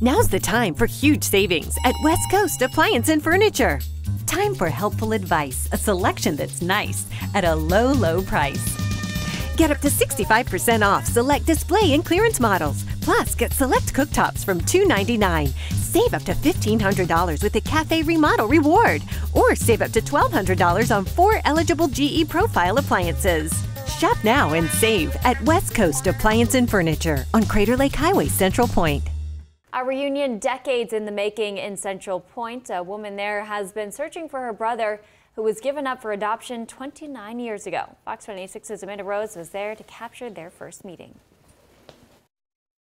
Now's the time for huge savings at West Coast Appliance and Furniture. Time for helpful advice, a selection that's nice at a low, low price. Get up to 65% off select display and clearance models. Plus, get select cooktops from $299. Save up to $1,500 with the Cafe Remodel Reward. Or save up to $1,200 on 4 eligible GE Profile appliances. Shop now and save at West Coast Appliance and Furniture on Crater Lake Highway, Central Point. A reunion decades in the making in Central Point. A woman there has been searching for her brother who was given up for adoption 29 years ago. Fox 26's Amanda Rose was there to capture their first meeting.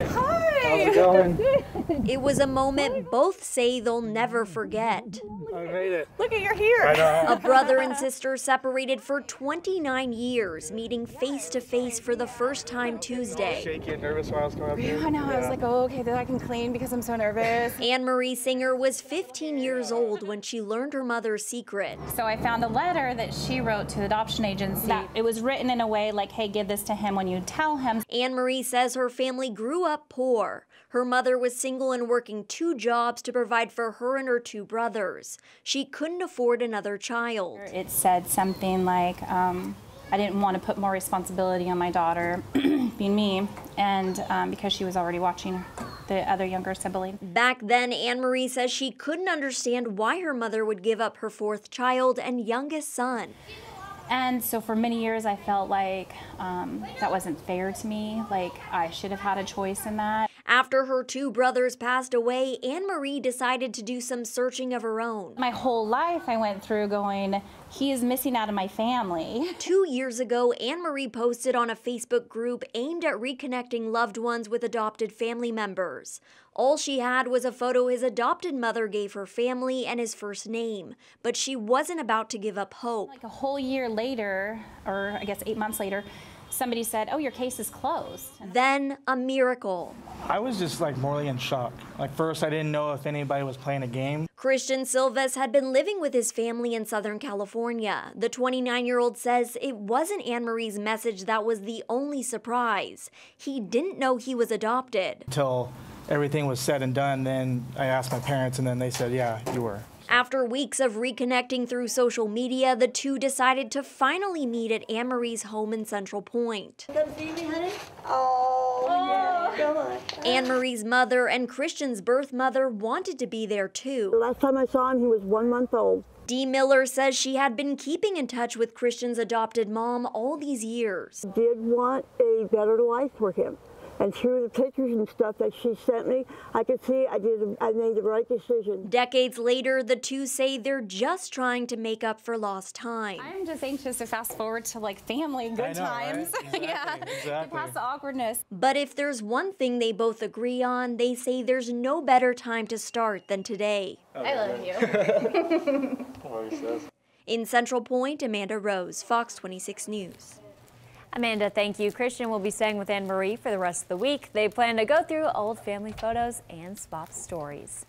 Hi! How's it going? It was a moment both say they'll never forget. I made it. Look at, you're here. I know. A brother and sister separated for 29 years, meeting face to face for the first time Tuesday. Shaky and nervous while I was going up here. I know. Yeah. I was like, oh, okay, then I can clean because I'm so nervous. Anne-Marie Singer was 15 years old when she learned her mother's secret. So I found a letter that she wrote to the adoption agency. It was written in a way like, hey, give this to him when you tell him. Anne-Marie says her family grew up poor. Her mother was single and working 2 jobs to provide for her and her 2 brothers. She couldn't afford another child. It said something like, I didn't want to put more responsibility on my daughter, being me, and because she was already watching the other younger sibling. Back then, Anne-Marie says she couldn't understand why her mother would give up her 4th child and youngest son. And so for many years, I felt like that wasn't fair to me, like I should have had a choice in that. After her 2 brothers passed away, Anne-Marie decided to do some searching of her own. My whole life I went through going, he is missing out of my family. 2 years ago, Anne-Marie posted on a Facebook group aimed at reconnecting loved ones with adopted family members. All she had was a photo his adopted mother gave her family and his first name, but she wasn't about to give up hope. Like a whole year later, or I guess 8 months later, somebody said, oh, your case is closed. Then a miracle. I was just like morally in shock. Like first I didn't know if anybody was playing a game. Christian Silves had been living with his family in Southern California. The 29-year-old says it wasn't Anne-Marie's message that was the only surprise. He didn't know he was adopted. Until everything was said and done, then I asked my parents and then they said, yeah, you were. After weeks of reconnecting through social media, the 2 decided to finally meet at Anne-Marie's home in Central Point. Come see me, honey? Oh, yeah. Come on. Anne-Marie's mother and Christian's birth mother wanted to be there too. The last time I saw him, he was 1 month old. Dee Miller says she had been keeping in touch with Christian's adopted mom all these years. Did want a better life for him. And through the pictures and stuff that she sent me, I could see I made the right decision. Decades later, the 2 say they're just trying to make up for lost time. I'm just anxious to fast forward to like family, good times. Right? Exactly, yeah, exactly. To pass the awkwardness. But if there's one thing they both agree on, they say there's no better time to start than today. I love you. In Central Point, Amanda Rose, Fox 26 News. Amanda, thank you. Christian will be staying with Anne-Marie for the rest of the week. They plan to go through old family photos and swap stories.